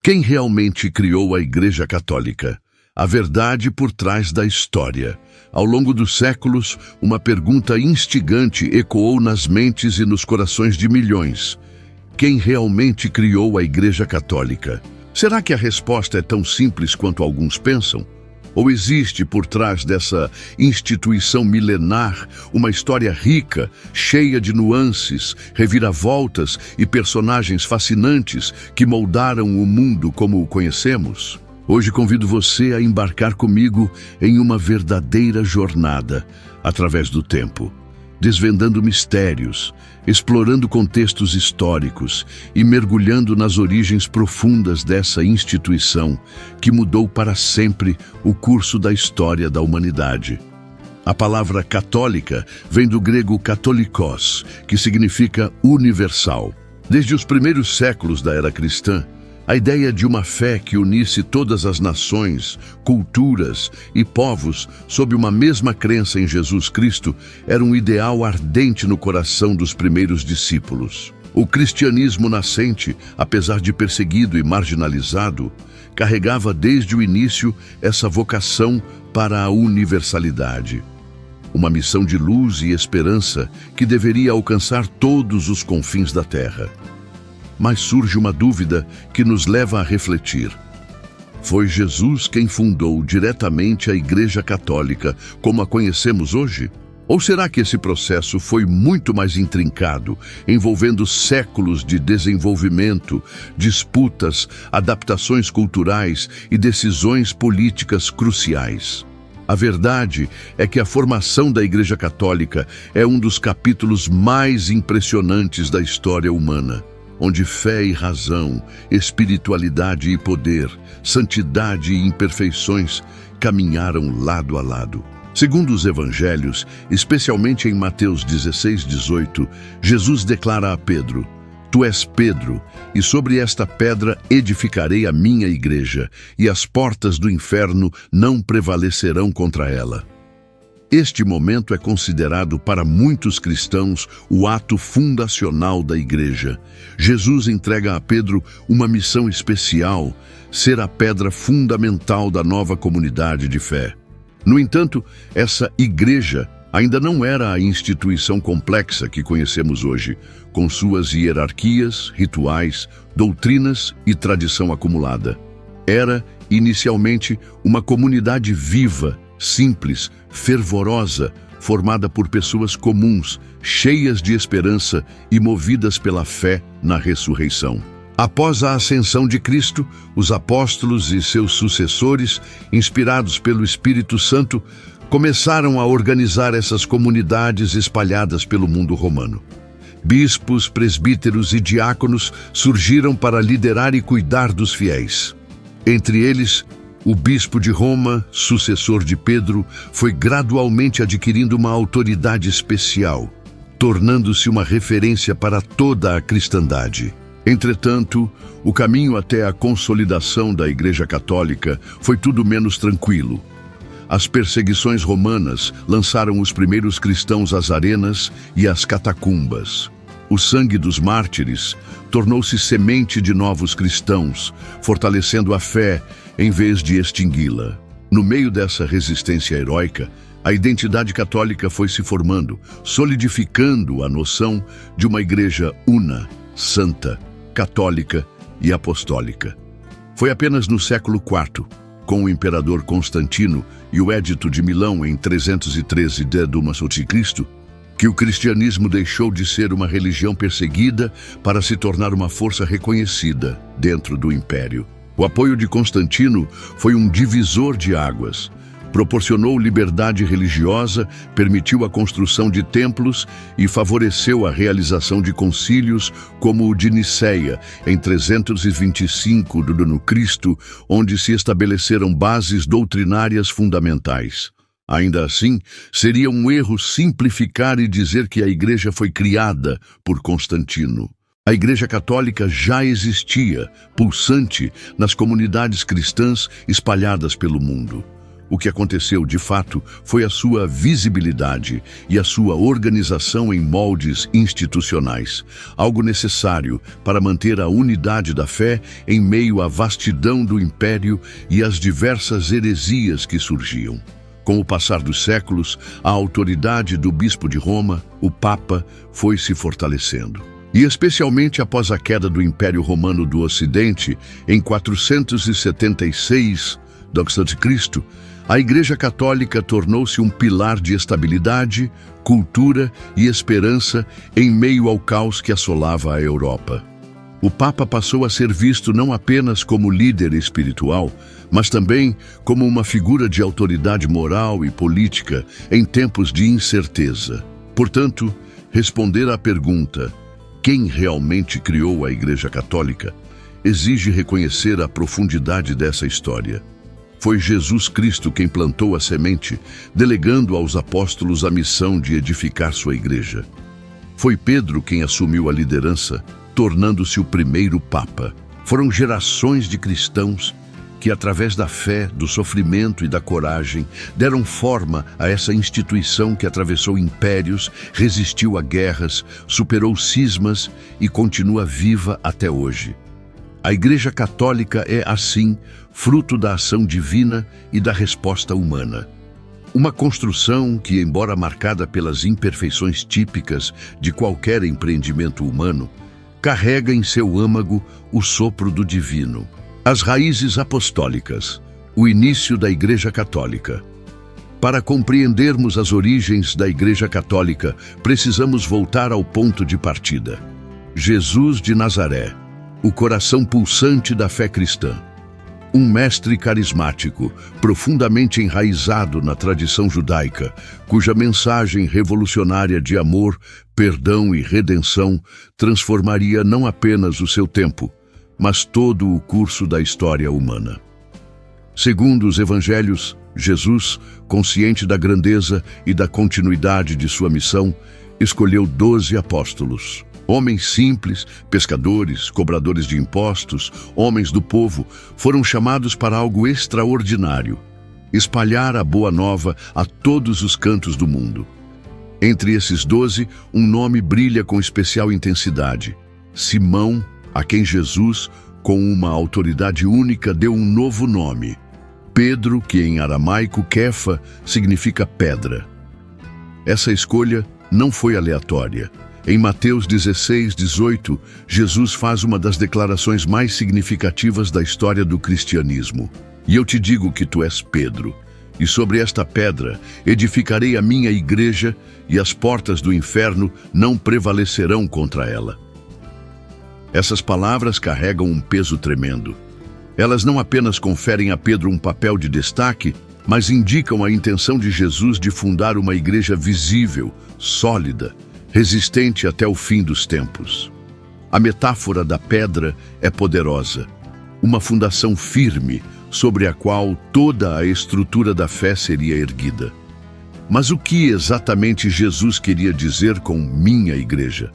Quem realmente criou a Igreja Católica? A verdade por trás da história. Ao longo dos séculos, uma pergunta instigante ecoou nas mentes e nos corações de milhões. Quem realmente criou a Igreja Católica? Será que a resposta é tão simples quanto alguns pensam? Ou existe por trás dessa instituição milenar uma história rica, cheia de nuances, reviravoltas e personagens fascinantes que moldaram o mundo como o conhecemos? Hoje convido você a embarcar comigo em uma verdadeira jornada através do tempo, desvendando mistérios, explorando contextos históricos e mergulhando nas origens profundas dessa instituição que mudou para sempre o curso da história da humanidade. A palavra católica vem do grego katolikos, que significa universal. Desde os primeiros séculos da era cristã, a ideia de uma fé que unisse todas as nações, culturas e povos sob uma mesma crença em Jesus Cristo era um ideal ardente no coração dos primeiros discípulos. O cristianismo nascente, apesar de perseguido e marginalizado, carregava desde o início essa vocação para a universalidade. Uma missão de luz e esperança que deveria alcançar todos os confins da terra. Mas surge uma dúvida que nos leva a refletir. Foi Jesus quem fundou diretamente a Igreja Católica como a conhecemos hoje? Ou será que esse processo foi muito mais intrincado, envolvendo séculos de desenvolvimento, disputas, adaptações culturais e decisões políticas cruciais? A verdade é que a formação da Igreja Católica é um dos capítulos mais impressionantes da história humana, onde fé e razão, espiritualidade e poder, santidade e imperfeições caminharam lado a lado. Segundo os evangelhos, especialmente em Mateus 16:18, Jesus declara a Pedro: "Tu és Pedro, e sobre esta pedra edificarei a minha igreja, e as portas do inferno não prevalecerão contra ela." Este momento é considerado para muitos cristãos o ato fundacional da igreja. Jesus entrega a Pedro uma missão especial, ser a pedra fundamental da nova comunidade de fé. No entanto, essa igreja ainda não era a instituição complexa que conhecemos hoje, com suas hierarquias, rituais, doutrinas e tradição acumulada. Era, inicialmente, uma comunidade viva, simples, fervorosa, formada por pessoas comuns, cheias de esperança e movidas pela fé na ressurreição. Após a ascensão de Cristo, os apóstolos e seus sucessores, inspirados pelo Espírito Santo, começaram a organizar essas comunidades espalhadas pelo mundo romano. Bispos, presbíteros e diáconos surgiram para liderar e cuidar dos fiéis. Entre eles, o bispo de Roma, sucessor de Pedro, foi gradualmente adquirindo uma autoridade especial, tornando-se uma referência para toda a cristandade. Entretanto, o caminho até a consolidação da Igreja Católica foi tudo menos tranquilo. As perseguições romanas lançaram os primeiros cristãos às arenas e às catacumbas. O sangue dos mártires tornou-se semente de novos cristãos, fortalecendo a fé em vez de extingui-la. No meio dessa resistência heróica, a identidade católica foi se formando, solidificando a noção de uma igreja una, santa, católica e apostólica. Foi apenas no século IV, com o imperador Constantino e o Edito de Milão em 313 d.C., que o cristianismo deixou de ser uma religião perseguida para se tornar uma força reconhecida dentro do império. O apoio de Constantino foi um divisor de águas. Proporcionou liberdade religiosa, permitiu a construção de templos e favoreceu a realização de concílios como o de Niceia, em 325 d.C., onde se estabeleceram bases doutrinárias fundamentais. Ainda assim, seria um erro simplificar e dizer que a Igreja foi criada por Constantino. A Igreja Católica já existia, pulsante, nas comunidades cristãs espalhadas pelo mundo. O que aconteceu, de fato, foi a sua visibilidade e a sua organização em moldes institucionais, algo necessário para manter a unidade da fé em meio à vastidão do império e às diversas heresias que surgiam. Com o passar dos séculos, a autoridade do bispo de Roma, o Papa, foi se fortalecendo. E especialmente após a queda do Império Romano do Ocidente, em 476 d.C., a Igreja Católica tornou-se um pilar de estabilidade, cultura e esperança em meio ao caos que assolava a Europa. O Papa passou a ser visto não apenas como líder espiritual, mas também como uma figura de autoridade moral e política em tempos de incerteza. Portanto, responder à pergunta "Quem realmente criou a Igreja Católica?" exige reconhecer a profundidade dessa história. Foi Jesus Cristo quem plantou a semente, delegando aos apóstolos a missão de edificar sua igreja. Foi Pedro quem assumiu a liderança, tornando-se o primeiro Papa. Foram gerações de cristãos que, através da fé, do sofrimento e da coragem, deram forma a essa instituição que atravessou impérios, resistiu a guerras, superou cismas e continua viva até hoje. A Igreja Católica é, assim, fruto da ação divina e da resposta humana. Uma construção que, embora marcada pelas imperfeições típicas de qualquer empreendimento humano, carrega em seu âmago o sopro do divino. As raízes apostólicas, o início da Igreja Católica. Para compreendermos as origens da Igreja Católica, precisamos voltar ao ponto de partida. Jesus de Nazaré, o coração pulsante da fé cristã. Um mestre carismático, profundamente enraizado na tradição judaica, cuja mensagem revolucionária de amor, perdão e redenção transformaria não apenas o seu tempo, mas todo o curso da história humana. Segundo os evangelhos, Jesus, consciente da grandeza e da continuidade de sua missão, escolheu 12 apóstolos. Homens simples, pescadores, cobradores de impostos, homens do povo, foram chamados para algo extraordinário: espalhar a boa nova a todos os cantos do mundo. Entre esses 12, um nome brilha com especial intensidade: Simão, a quem Jesus, com uma autoridade única, deu um novo nome: Pedro, que em aramaico Kefa significa pedra. Essa escolha não foi aleatória. Em Mateus 16:18, Jesus faz uma das declarações mais significativas da história do cristianismo. E eu te digo que tu és Pedro, e sobre esta pedra edificarei a minha igreja, e as portas do inferno não prevalecerão contra ela. Essas palavras carregam um peso tremendo. Elas não apenas conferem a Pedro um papel de destaque, mas indicam a intenção de Jesus de fundar uma igreja visível, sólida, resistente até o fim dos tempos. A metáfora da pedra é poderosa, uma fundação firme sobre a qual toda a estrutura da fé seria erguida. Mas o que exatamente Jesus queria dizer com minha igreja?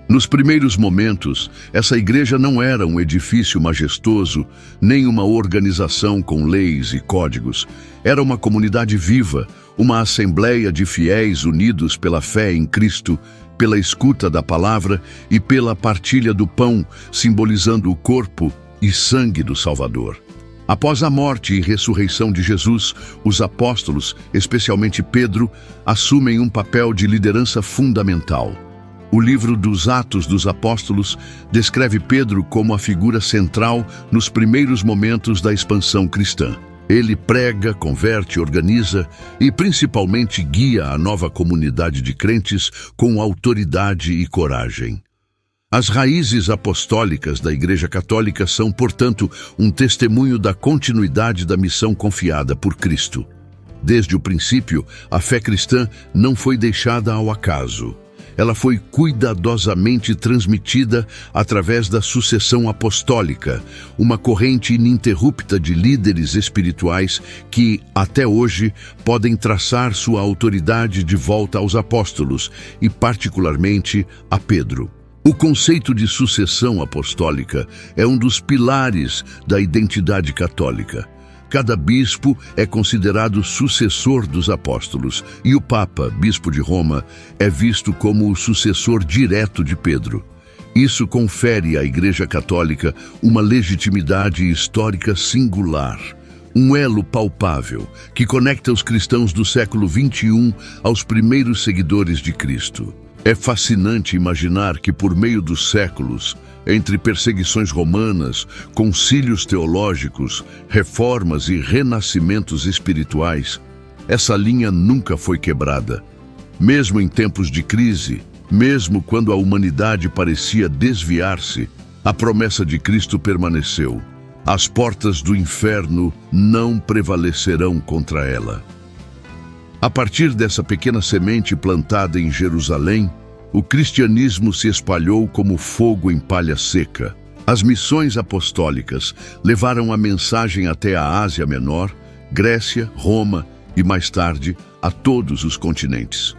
Nos primeiros momentos, essa igreja não era um edifício majestoso, nem uma organização com leis e códigos. Era uma comunidade viva, uma assembleia de fiéis unidos pela fé em Cristo, pela escuta da palavra e pela partilha do pão, simbolizando o corpo e sangue do Salvador. Após a morte e ressurreição de Jesus, os apóstolos, especialmente Pedro, assumem um papel de liderança fundamental. O livro dos Atos dos Apóstolos descreve Pedro como a figura central nos primeiros momentos da expansão cristã. Ele prega, converte, organiza e principalmente guia a nova comunidade de crentes com autoridade e coragem. As raízes apostólicas da Igreja Católica são, portanto, um testemunho da continuidade da missão confiada por Cristo. Desde o princípio, a fé cristã não foi deixada ao acaso. Ela foi cuidadosamente transmitida através da sucessão apostólica, uma corrente ininterrupta de líderes espirituais que, até hoje, podem traçar sua autoridade de volta aos apóstolos e, particularmente, a Pedro. O conceito de sucessão apostólica é um dos pilares da identidade católica. Cada bispo é considerado sucessor dos apóstolos, e o Papa, bispo de Roma, é visto como o sucessor direto de Pedro. Isso confere à Igreja Católica uma legitimidade histórica singular, um elo palpável que conecta os cristãos do século XXI aos primeiros seguidores de Cristo. É fascinante imaginar que, por meio dos séculos, entre perseguições romanas, concílios teológicos, reformas e renascimentos espirituais, essa linha nunca foi quebrada. Mesmo em tempos de crise, mesmo quando a humanidade parecia desviar-se, a promessa de Cristo permaneceu. As portas do inferno não prevalecerão contra ela. A partir dessa pequena semente plantada em Jerusalém, o cristianismo se espalhou como fogo em palha seca. As missões apostólicas levaram a mensagem até a Ásia Menor, Grécia, Roma e, mais tarde, a todos os continentes.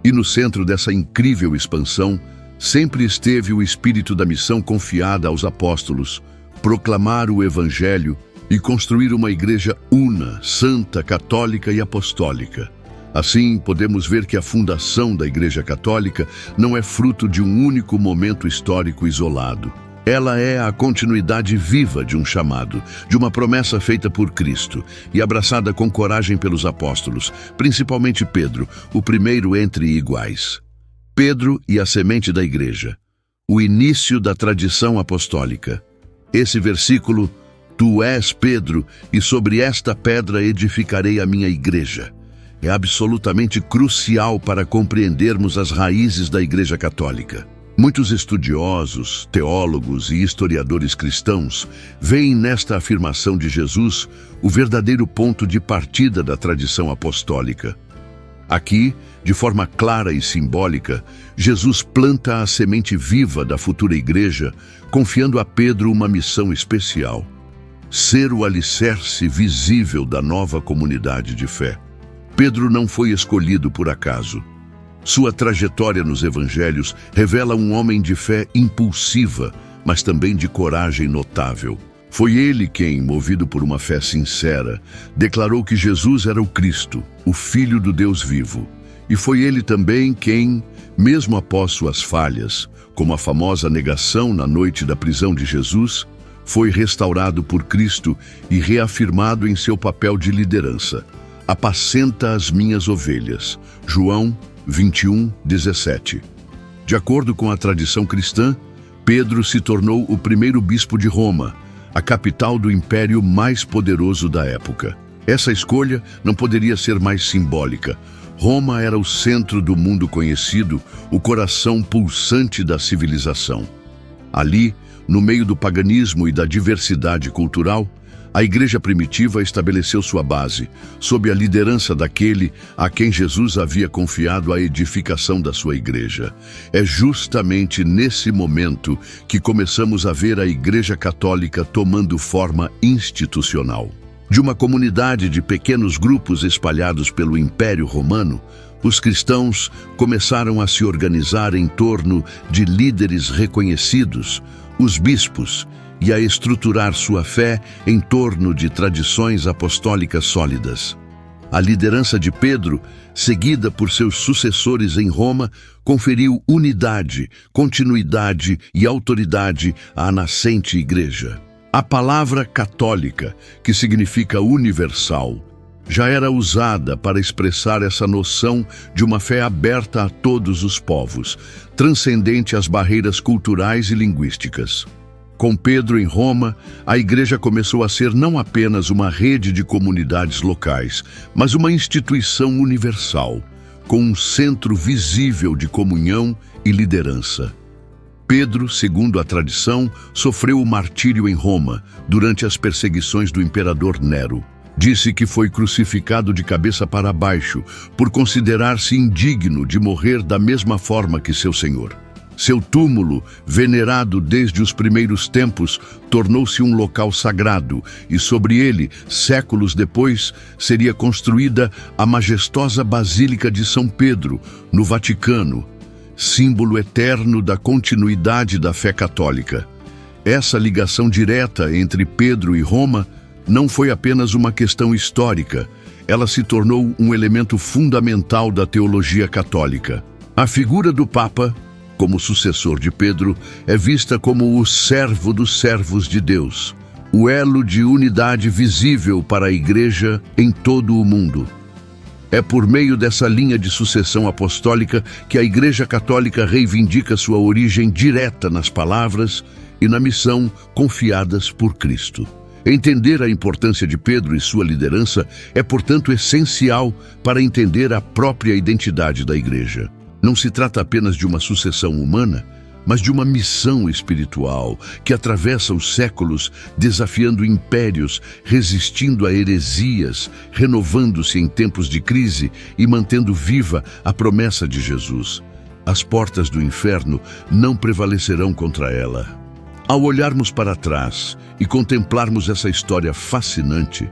E no centro dessa incrível expansão, sempre esteve o espírito da missão confiada aos apóstolos: proclamar o Evangelho e construir uma igreja una, santa, católica e apostólica. Assim, podemos ver que a fundação da Igreja Católica não é fruto de um único momento histórico isolado. Ela é a continuidade viva de um chamado, de uma promessa feita por Cristo e abraçada com coragem pelos apóstolos, principalmente Pedro, o primeiro entre iguais. Pedro e a semente da Igreja, o início da tradição apostólica. Esse versículo: "Tu és Pedro, e sobre esta pedra edificarei a minha igreja", é absolutamente crucial para compreendermos as raízes da Igreja Católica. Muitos estudiosos, teólogos e historiadores cristãos veem nesta afirmação de Jesus o verdadeiro ponto de partida da tradição apostólica. Aqui, de forma clara e simbólica, Jesus planta a semente viva da futura igreja, confiando a Pedro uma missão especial: ser o alicerce visível da nova comunidade de fé. Pedro não foi escolhido por acaso. Sua trajetória nos evangelhos revela um homem de fé impulsiva, mas também de coragem notável. Foi ele quem, movido por uma fé sincera, declarou que Jesus era o Cristo, o Filho do Deus vivo. E foi ele também quem, mesmo após suas falhas, como a famosa negação na noite da prisão de Jesus, foi restaurado por Cristo e reafirmado em seu papel de liderança. "Apacenta as minhas ovelhas." João 21:17. De acordo com a tradição cristã, Pedro se tornou o primeiro bispo de Roma, a capital do império mais poderoso da época. Essa escolha não poderia ser mais simbólica. Roma era o centro do mundo conhecido, o coração pulsante da civilização. Ali, no meio do paganismo e da diversidade cultural, a igreja primitiva estabeleceu sua base, sob a liderança daquele a quem Jesus havia confiado a edificação da sua igreja. É justamente nesse momento que começamos a ver a Igreja Católica tomando forma institucional. De uma comunidade de pequenos grupos espalhados pelo Império Romano, os cristãos começaram a se organizar em torno de líderes reconhecidos, os bispos, e a estruturar sua fé em torno de tradições apostólicas sólidas. A liderança de Pedro, seguida por seus sucessores em Roma, conferiu unidade, continuidade e autoridade à nascente igreja. A palavra católica, que significa universal, já era usada para expressar essa noção de uma fé aberta a todos os povos, transcendente às barreiras culturais e linguísticas. Com Pedro em Roma, a igreja começou a ser não apenas uma rede de comunidades locais, mas uma instituição universal, com um centro visível de comunhão e liderança. Pedro, segundo a tradição, sofreu o martírio em Roma durante as perseguições do imperador Nero. Disse que foi crucificado de cabeça para baixo por considerar-se indigno de morrer da mesma forma que seu Senhor. Seu túmulo, venerado desde os primeiros tempos, tornou-se um local sagrado e sobre ele, séculos depois, seria construída a majestosa Basílica de São Pedro, no Vaticano, símbolo eterno da continuidade da fé católica. Essa ligação direta entre Pedro e Roma não foi apenas uma questão histórica, ela se tornou um elemento fundamental da teologia católica. A figura do Papa, como sucessor de Pedro, é vista como o servo dos servos de Deus, o elo de unidade visível para a Igreja em todo o mundo. É por meio dessa linha de sucessão apostólica que a Igreja Católica reivindica sua origem direta nas palavras e na missão confiadas por Cristo. Entender a importância de Pedro e sua liderança é, portanto, essencial para entender a própria identidade da Igreja. Não se trata apenas de uma sucessão humana, mas de uma missão espiritual que atravessa os séculos, desafiando impérios, resistindo a heresias, renovando-se em tempos de crise e mantendo viva a promessa de Jesus. As portas do inferno não prevalecerão contra ela. Ao olharmos para trás e contemplarmos essa história fascinante,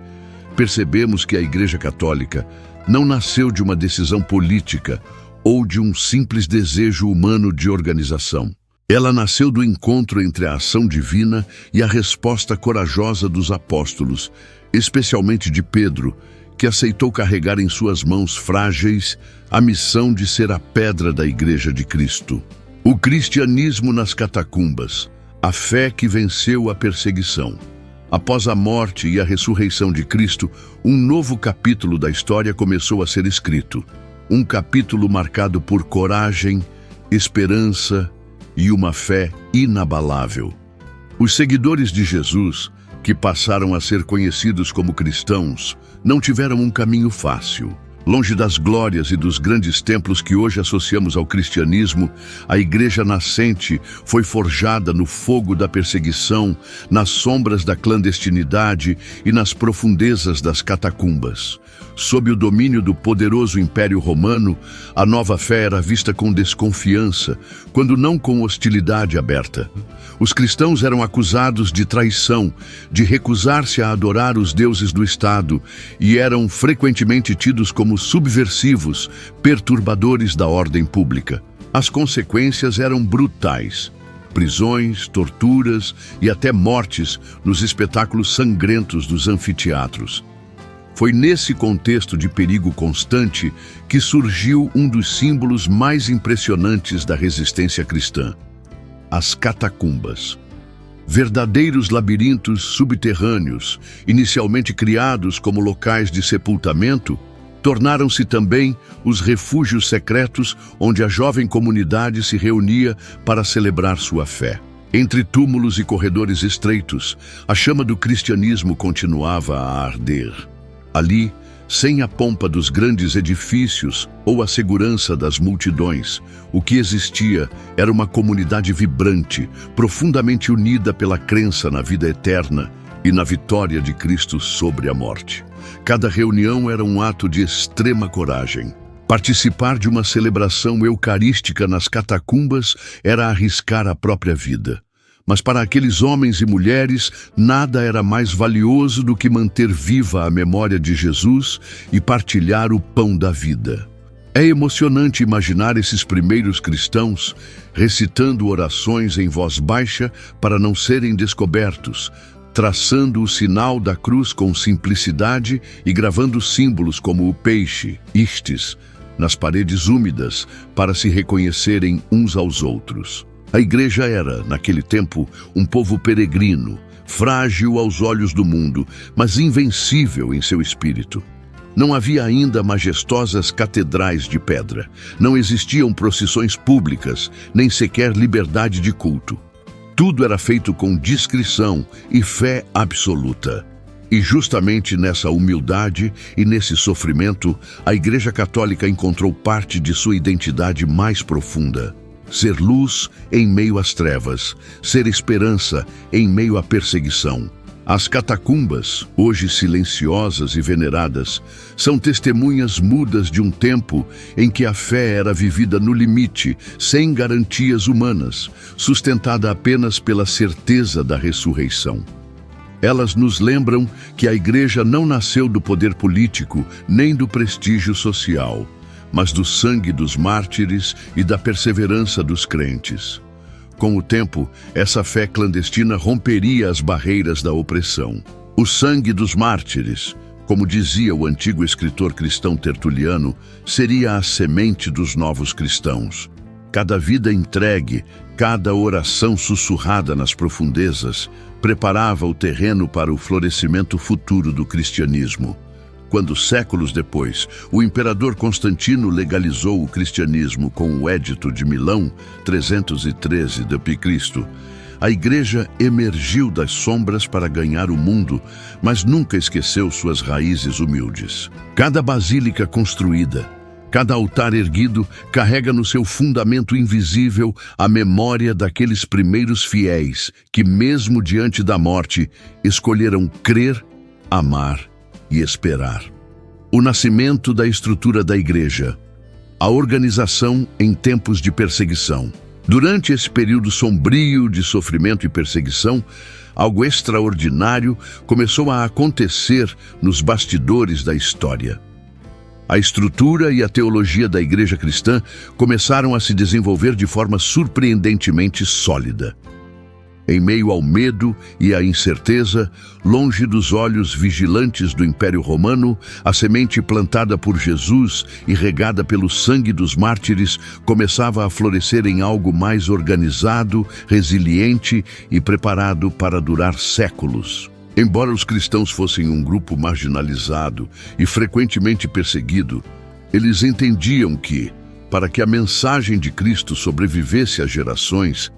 percebemos que a Igreja Católica não nasceu de uma decisão política ou de um simples desejo humano de organização. Ela nasceu do encontro entre a ação divina e a resposta corajosa dos apóstolos, especialmente de Pedro, que aceitou carregar em suas mãos frágeis a missão de ser a pedra da Igreja de Cristo. O cristianismo nas catacumbas, a fé que venceu a perseguição. Após a morte e a ressurreição de Cristo, um novo capítulo da história começou a ser escrito. Um capítulo marcado por coragem, esperança e uma fé inabalável. Os seguidores de Jesus, que passaram a ser conhecidos como cristãos, não tiveram um caminho fácil. Longe das glórias e dos grandes templos que hoje associamos ao cristianismo, a igreja nascente foi forjada no fogo da perseguição, nas sombras da clandestinidade e nas profundezas das catacumbas. Sob o domínio do poderoso Império Romano, a nova fé era vista com desconfiança, quando não com hostilidade aberta. Os cristãos eram acusados de traição, de recusar-se a adorar os deuses do Estado e eram frequentemente tidos como subversivos, perturbadores da ordem pública. As consequências eram brutais. Prisões, torturas e até mortes nos espetáculos sangrentos dos anfiteatros. Foi nesse contexto de perigo constante que surgiu um dos símbolos mais impressionantes da resistência cristã: as catacumbas. Verdadeiros labirintos subterrâneos, inicialmente criados como locais de sepultamento, tornaram-se também os refúgios secretos onde a jovem comunidade se reunia para celebrar sua fé. Entre túmulos e corredores estreitos, a chama do cristianismo continuava a arder. Ali, sem a pompa dos grandes edifícios ou a segurança das multidões, o que existia era uma comunidade vibrante, profundamente unida pela crença na vida eterna e na vitória de Cristo sobre a morte. Cada reunião era um ato de extrema coragem. Participar de uma celebração eucarística nas catacumbas era arriscar a própria vida. Mas para aqueles homens e mulheres, nada era mais valioso do que manter viva a memória de Jesus e partilhar o pão da vida. É emocionante imaginar esses primeiros cristãos recitando orações em voz baixa para não serem descobertos, traçando o sinal da cruz com simplicidade e gravando símbolos como o peixe, istes, nas paredes úmidas para se reconhecerem uns aos outros. A igreja era, naquele tempo, um povo peregrino, frágil aos olhos do mundo, mas invencível em seu espírito. Não havia ainda majestosas catedrais de pedra, não existiam procissões públicas, nem sequer liberdade de culto. Tudo era feito com discrição e fé absoluta. E justamente nessa humildade e nesse sofrimento, a Igreja Católica encontrou parte de sua identidade mais profunda. Ser luz em meio às trevas, ser esperança em meio à perseguição. As catacumbas, hoje silenciosas e veneradas, são testemunhas mudas de um tempo em que a fé era vivida no limite, sem garantias humanas, sustentada apenas pela certeza da ressurreição. Elas nos lembram que a Igreja não nasceu do poder político nem do prestígio social, mas do sangue dos mártires e da perseverança dos crentes. Com o tempo, essa fé clandestina romperia as barreiras da opressão. O sangue dos mártires, como dizia o antigo escritor cristão Tertuliano, seria a semente dos novos cristãos. Cada vida entregue, cada oração sussurrada nas profundezas, preparava o terreno para o florescimento futuro do cristianismo. Quando, séculos depois, o imperador Constantino legalizou o cristianismo com o Edito de Milão, 313 d.C., a Igreja emergiu das sombras para ganhar o mundo, mas nunca esqueceu suas raízes humildes. Cada basílica construída, cada altar erguido carrega no seu fundamento invisível a memória daqueles primeiros fiéis que, mesmo diante da morte, escolheram crer, amar e esperar. O nascimento da estrutura da Igreja. A organização em tempos de perseguição. Durante esse período sombrio de sofrimento e perseguição, algo extraordinário começou a acontecer nos bastidores da história. A estrutura e a teologia da Igreja cristã começaram a se desenvolver de forma surpreendentemente sólida. Em meio ao medo e à incerteza, longe dos olhos vigilantes do Império Romano, a semente plantada por Jesus e regada pelo sangue dos mártires começava a florescer em algo mais organizado, resiliente e preparado para durar séculos. Embora os cristãos fossem um grupo marginalizado e frequentemente perseguido, eles entendiam que, para que a mensagem de Cristo sobrevivesse às gerações,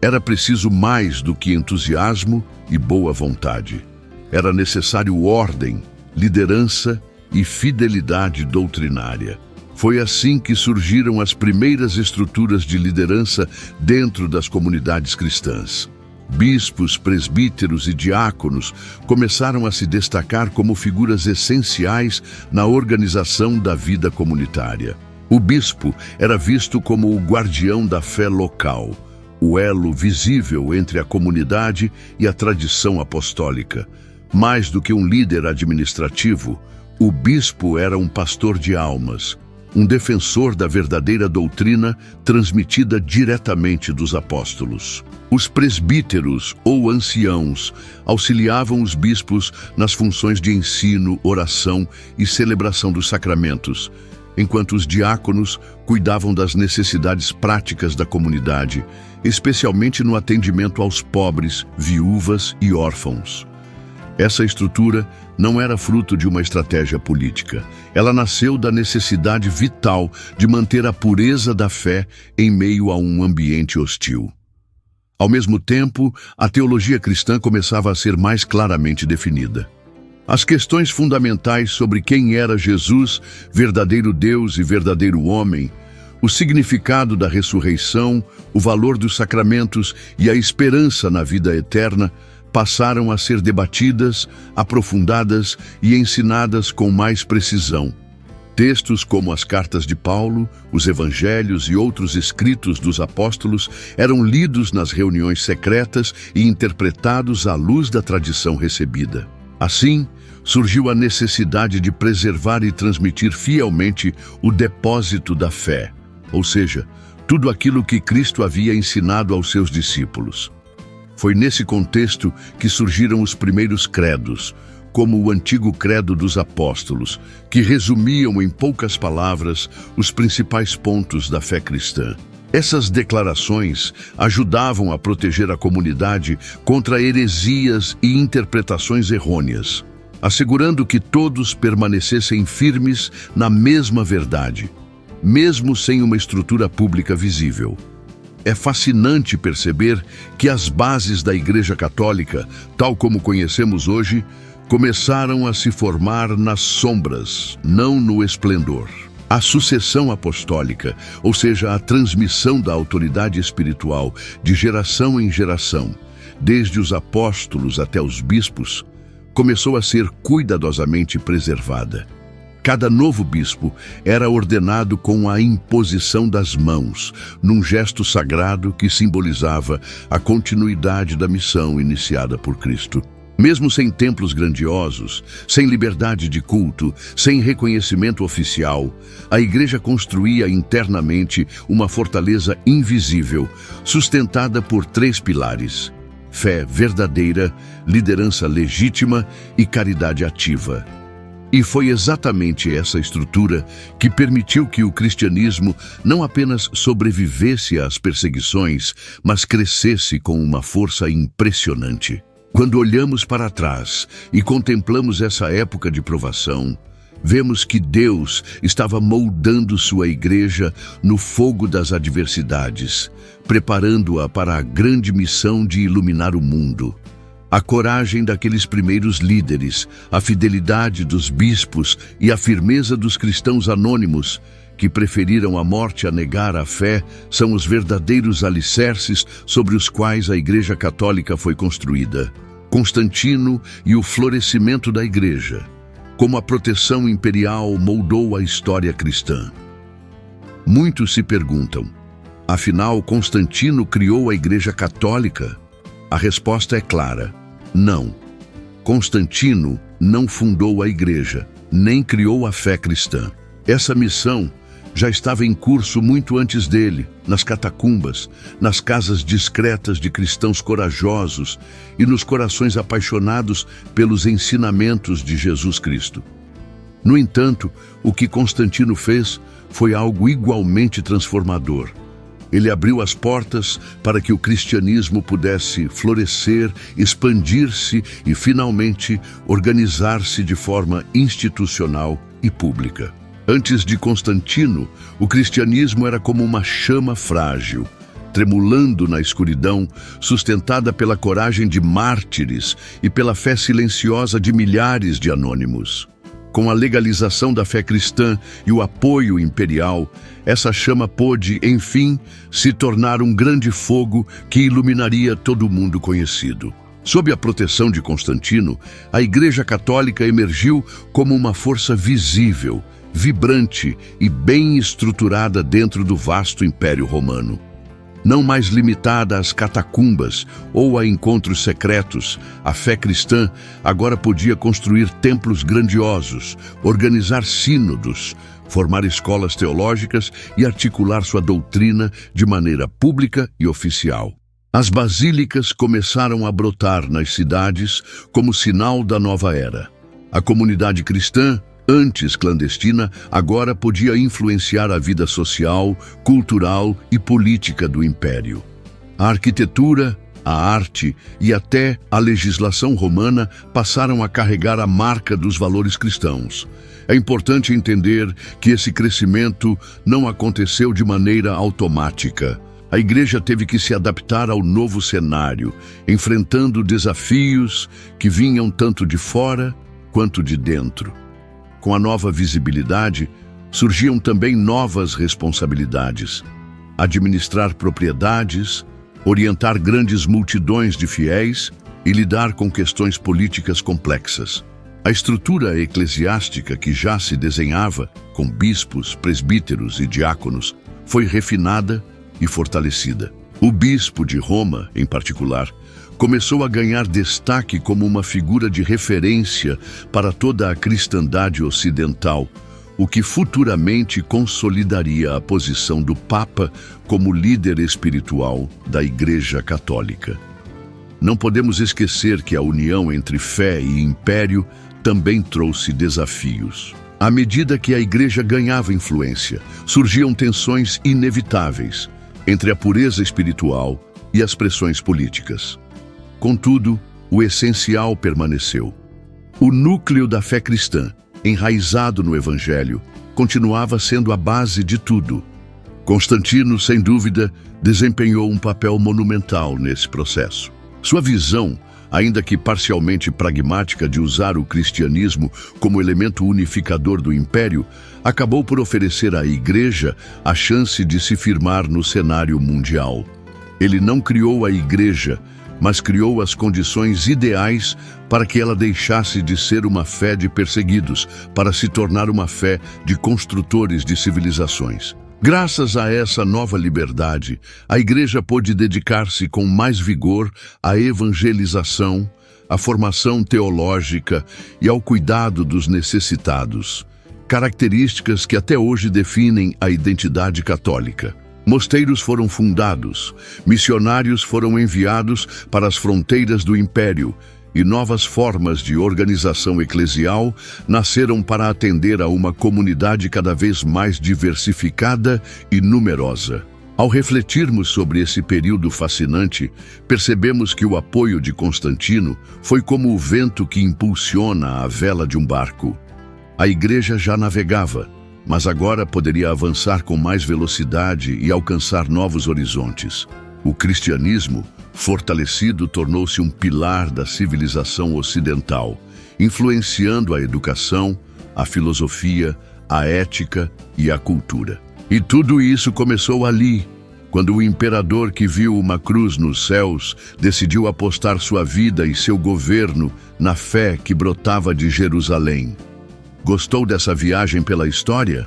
era preciso mais do que entusiasmo e boa vontade. Era necessário ordem, liderança e fidelidade doutrinária. Foi assim que surgiram as primeiras estruturas de liderança dentro das comunidades cristãs. Bispos, presbíteros e diáconos começaram a se destacar como figuras essenciais na organização da vida comunitária. O bispo era visto como o guardião da fé local, o elo visível entre a comunidade e a tradição apostólica. Mais do que um líder administrativo, o bispo era um pastor de almas, um defensor da verdadeira doutrina transmitida diretamente dos apóstolos. Os presbíteros ou anciãos auxiliavam os bispos nas funções de ensino, oração e celebração dos sacramentos, enquanto os diáconos cuidavam das necessidades práticas da comunidade, especialmente no atendimento aos pobres, viúvas e órfãos. Essa estrutura não era fruto de uma estratégia política. Ela nasceu da necessidade vital de manter a pureza da fé em meio a um ambiente hostil. Ao mesmo tempo, a teologia cristã começava a ser mais claramente definida. As questões fundamentais sobre quem era Jesus, verdadeiro Deus e verdadeiro homem, o significado da ressurreição, o valor dos sacramentos e a esperança na vida eterna passaram a ser debatidas, aprofundadas e ensinadas com mais precisão. Textos como as cartas de Paulo, os evangelhos e outros escritos dos apóstolos eram lidos nas reuniões secretas e interpretados à luz da tradição recebida. Assim, surgiu a necessidade de preservar e transmitir fielmente o depósito da fé, ou seja, tudo aquilo que Cristo havia ensinado aos seus discípulos. Foi nesse contexto que surgiram os primeiros credos, como o antigo credo dos apóstolos, que resumiam em poucas palavras os principais pontos da fé cristã. Essas declarações ajudavam a proteger a comunidade contra heresias e interpretações errôneas, assegurando que todos permanecessem firmes na mesma verdade, mesmo sem uma estrutura pública visível. É fascinante perceber que as bases da Igreja Católica, tal como conhecemos hoje, começaram a se formar nas sombras, não no esplendor. A sucessão apostólica, ou seja, a transmissão da autoridade espiritual de geração em geração, desde os apóstolos até os bispos, começou a ser cuidadosamente preservada. Cada novo bispo era ordenado com a imposição das mãos, num gesto sagrado que simbolizava a continuidade da missão iniciada por Cristo. Mesmo sem templos grandiosos, sem liberdade de culto, sem reconhecimento oficial, a Igreja construía internamente uma fortaleza invisível, sustentada por 3 pilares: fé verdadeira, liderança legítima e caridade ativa. E foi exatamente essa estrutura que permitiu que o cristianismo não apenas sobrevivesse às perseguições, mas crescesse com uma força impressionante. Quando olhamos para trás e contemplamos essa época de provação, vemos que Deus estava moldando sua igreja no fogo das adversidades, preparando-a para a grande missão de iluminar o mundo. A coragem daqueles primeiros líderes, a fidelidade dos bispos e a firmeza dos cristãos anônimos, que preferiram a morte a negar a fé, são os verdadeiros alicerces sobre os quais a Igreja Católica foi construída. Constantino e o florescimento da Igreja, como a proteção imperial moldou a história cristã. Muitos se perguntam, afinal, Constantino criou a Igreja Católica? A resposta é clara: não. Constantino não fundou a Igreja, nem criou a fé cristã. Essa missão já estava em curso muito antes dele, nas catacumbas, nas casas discretas de cristãos corajosos e nos corações apaixonados pelos ensinamentos de Jesus Cristo. No entanto, o que Constantino fez foi algo igualmente transformador. Ele abriu as portas para que o cristianismo pudesse florescer, expandir-se e, finalmente, organizar-se de forma institucional e pública. Antes de Constantino, o cristianismo era como uma chama frágil, tremulando na escuridão, sustentada pela coragem de mártires e pela fé silenciosa de milhares de anônimos. Com a legalização da fé cristã e o apoio imperial, essa chama pôde, enfim, se tornar um grande fogo que iluminaria todo o mundo conhecido. Sob a proteção de Constantino, a Igreja Católica emergiu como uma força visível, vibrante e bem estruturada dentro do vasto Império Romano. Não mais limitada às catacumbas ou a encontros secretos, a fé cristã agora podia construir templos grandiosos, organizar sínodos, formar escolas teológicas e articular sua doutrina de maneira pública e oficial. As basílicas começaram a brotar nas cidades como sinal da nova era. A comunidade cristã, antes clandestina, agora podia influenciar a vida social, cultural e política do Império. A arquitetura, a arte e até a legislação romana passaram a carregar a marca dos valores cristãos. É importante entender que esse crescimento não aconteceu de maneira automática. A Igreja teve que se adaptar ao novo cenário, enfrentando desafios que vinham tanto de fora quanto de dentro. Com a nova visibilidade, surgiam também novas responsabilidades: administrar propriedades, orientar grandes multidões de fiéis e lidar com questões políticas complexas. A estrutura eclesiástica que já se desenhava, com bispos, presbíteros e diáconos, foi refinada e fortalecida. O bispo de Roma, em particular, começou a ganhar destaque como uma figura de referência para toda a cristandade ocidental, o que futuramente consolidaria a posição do Papa como líder espiritual da Igreja Católica. Não podemos esquecer que a união entre fé e império também trouxe desafios. À medida que a Igreja ganhava influência, surgiam tensões inevitáveis entre a pureza espiritual e as pressões políticas. Contudo, o essencial permaneceu. O núcleo da fé cristã, enraizado no Evangelho, continuava sendo a base de tudo. Constantino, sem dúvida, desempenhou um papel monumental nesse processo. Sua visão, ainda que parcialmente pragmática, de usar o cristianismo como elemento unificador do império, acabou por oferecer à Igreja a chance de se firmar no cenário mundial. Ele não criou a Igreja, mas criou as condições ideais para que ela deixasse de ser uma fé de perseguidos, para se tornar uma fé de construtores de civilizações. Graças a essa nova liberdade, a Igreja pôde dedicar-se com mais vigor à evangelização, à formação teológica e ao cuidado dos necessitados, características que até hoje definem a identidade católica. Mosteiros foram fundados, missionários foram enviados para as fronteiras do império e novas formas de organização eclesial nasceram para atender a uma comunidade cada vez mais diversificada e numerosa. Ao refletirmos sobre esse período fascinante, percebemos que o apoio de Constantino foi como o vento que impulsiona a vela de um barco. A igreja já navegava, mas agora poderia avançar com mais velocidade e alcançar novos horizontes. O cristianismo, fortalecido, tornou-se um pilar da civilização ocidental, influenciando a educação, a filosofia, a ética e a cultura. E tudo isso começou ali, quando o imperador que viu uma cruz nos céus decidiu apostar sua vida e seu governo na fé que brotava de Jerusalém. Gostou dessa viagem pela história?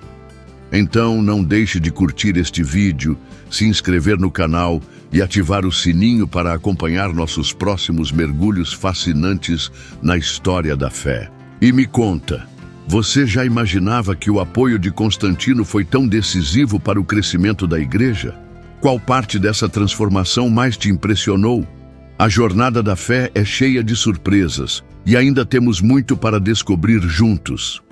Então não deixe de curtir este vídeo, se inscrever no canal e ativar o sininho para acompanhar nossos próximos mergulhos fascinantes na história da fé. E me conta, você já imaginava que o apoio de Constantino foi tão decisivo para o crescimento da igreja? Qual parte dessa transformação mais te impressionou? A jornada da fé é cheia de surpresas e ainda temos muito para descobrir juntos.